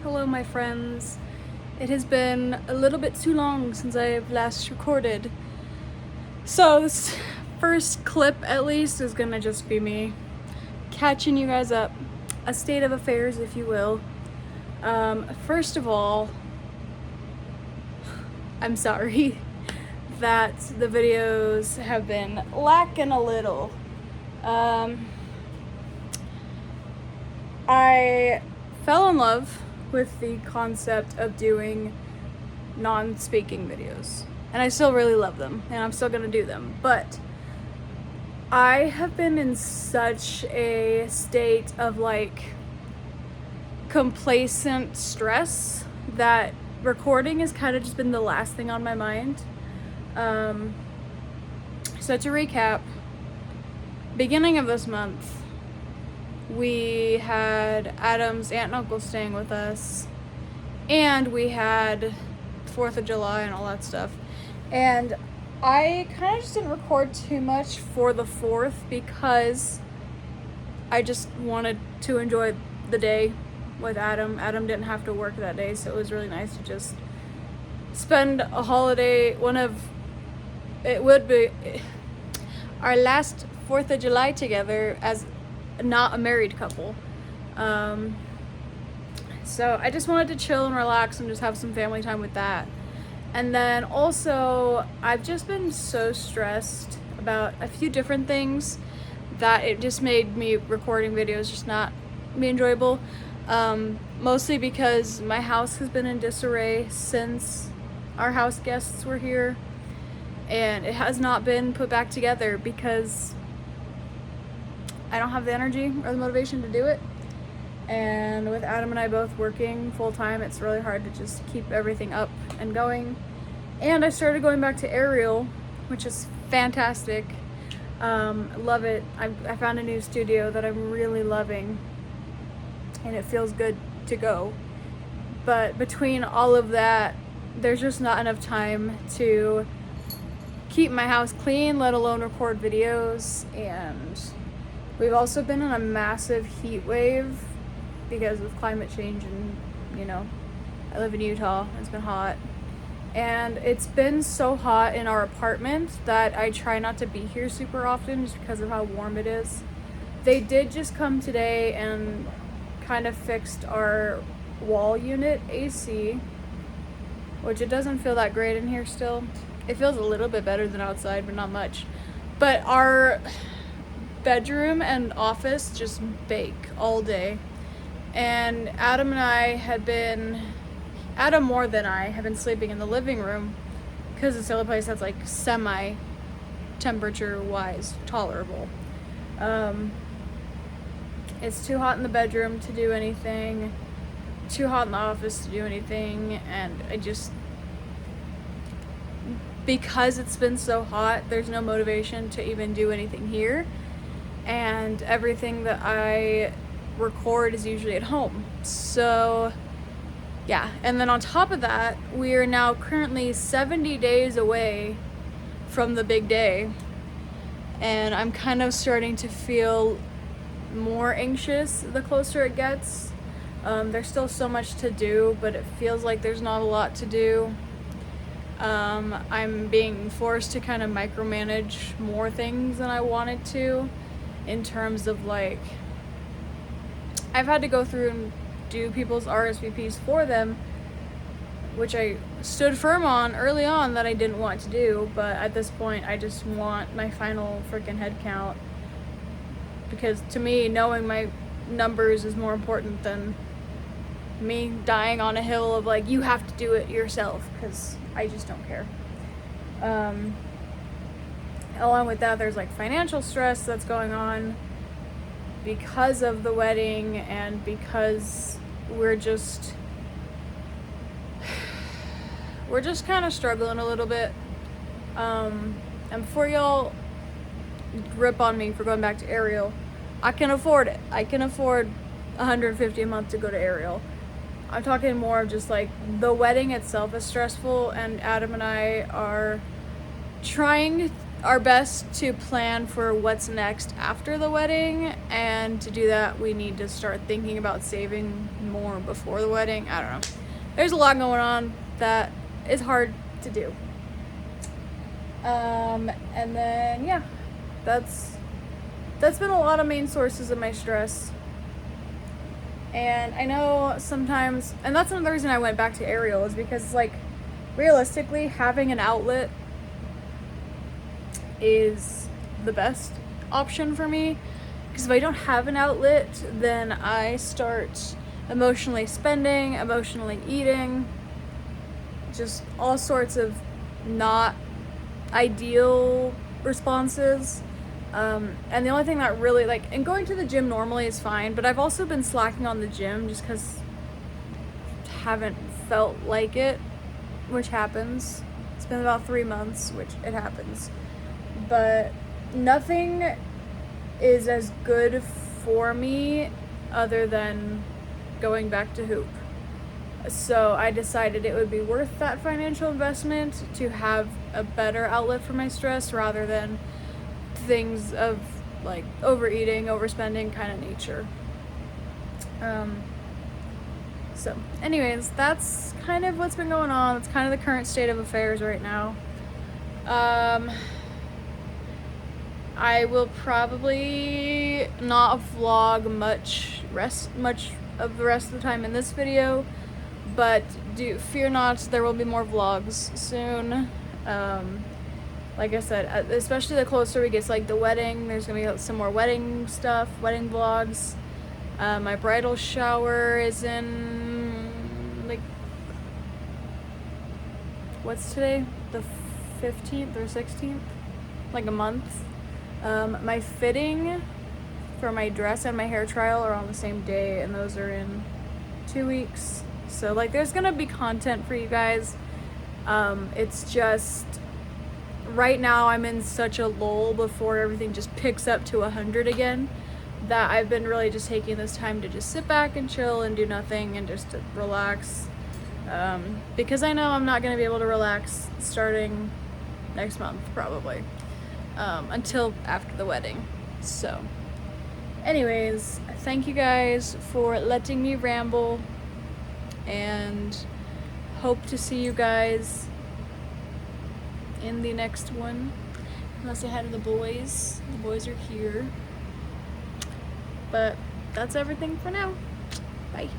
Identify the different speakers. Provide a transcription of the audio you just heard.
Speaker 1: Hello, my friends. It has been a little bit too long since I've last recorded. So, this first clip, at least, is gonna just be me catching you guys up. A state of affairs, if you will. First of all, I'm sorry that the videos have been lacking a little. I fell in love with the concept of doing non-speaking videos, and I still really love them, and I'm still gonna do them, but I have been in such a state of like complacent stress that recording has kind of just been the last thing on my mind. So to recap, beginning of this month, we had Adam's aunt and uncle staying with us, and we had 4th of July and all that stuff. And I kind of just didn't record too much for the 4th because I just wanted to enjoy the day with Adam. Adam didn't have to work that day, so it was really nice to just spend a holiday. It would be our last 4th of July together as not a married couple. So I just wanted to chill and relax and just have some family time with that. And then also, I've just been so stressed about a few different things that it just made me recording videos just not be enjoyable. Mostly because my house has been in disarray since our house guests were here, and it has not been put back together because I don't have the energy or the motivation to do it. And with Adam and I both working full time, it's really hard to just keep everything up and going. And I started going back to aerial, which is fantastic. Love it. I found a new studio that I'm really loving, and it feels good to go. But between all of that, there's just not enough time to keep my house clean, let alone record videos. And we've also been in a massive heat wave because of climate change, and I live in Utah. It's been hot, and it's been so hot in our apartment that I try not to be here super often just because of how warm it is. They did just come today and kind of fixed our wall unit AC, which it doesn't feel that great in here still. It feels a little bit better than outside, but not much. But our bedroom and office just bake all day. And Adam more than I have been sleeping in the living room because it's the only place that's like semi temperature wise tolerable. It's too hot in the bedroom to do anything, too hot in the office to do anything, and because it's been so hot, there's no motivation to even do anything here, and everything that I record is usually at home. So yeah, and then on top of that, we are now currently 70 days away from the big day, and I'm kind of starting to feel more anxious the closer it gets. There's still so much to do, but it feels like there's not a lot to do. I'm being forced to kind of micromanage more things than I wanted to, in terms of like, I've had to go through and do people's RSVPs for them, which I stood firm on early on that I didn't want to do, but at this point I just want my final freaking head count, because to me, knowing my numbers is more important than me dying on a hill of like, you have to do it yourself, because I just don't care. Along with that, there's like financial stress that's going on because of the wedding, and because we're just kind of struggling a little bit. And before y'all rip on me for going back to aerial, I can afford it. I can afford $150 a month to go to aerial. I'm talking more of just like the wedding itself is stressful, and Adam and I are trying our best to plan for what's next after the wedding, and to do that we need to start thinking about saving more before the wedding. I don't know. There's a lot going on that is hard to do. And then yeah, that's been a lot of main sources of my stress. And I know sometimes, and that's another reason I went back to Ariel, is because like realistically having an outlet is the best option for me, because if I don't have an outlet, then I start emotionally spending, emotionally eating, just all sorts of not ideal responses. And the only thing that really, like, and going to the gym normally is fine, but I've also been slacking on the gym just because I haven't felt like it, which happens. It's been about 3 months, which it happens. But nothing is as good for me other than going back to hoop. So I decided it would be worth that financial investment to have a better outlet for my stress rather than things of like overeating, overspending kind of nature. So anyways, that's kind of what's been going on. It's kind of the current state of affairs right now. I will probably not vlog much of the rest of the time in this video, but fear not, there will be more vlogs soon. Like I said, especially the closer we get to like the wedding, there's gonna be some more wedding stuff, wedding vlogs. My bridal shower is in, like, what's today? The 15th or 16th? Like a month. My fitting for my dress and my hair trial are on the same day, and those are in 2 weeks. So like there's gonna be content for you guys. It's just right now I'm in such a lull before everything just picks up to 100 again, that I've been really just taking this time to just sit back and chill and do nothing and just to relax, because I know I'm not gonna be able to relax starting next month probably, until after the wedding. So anyways, thank you guys for letting me ramble, and hope to see you guys in the next one. Unless I had the boys. The boys are here. But that's everything for now. Bye.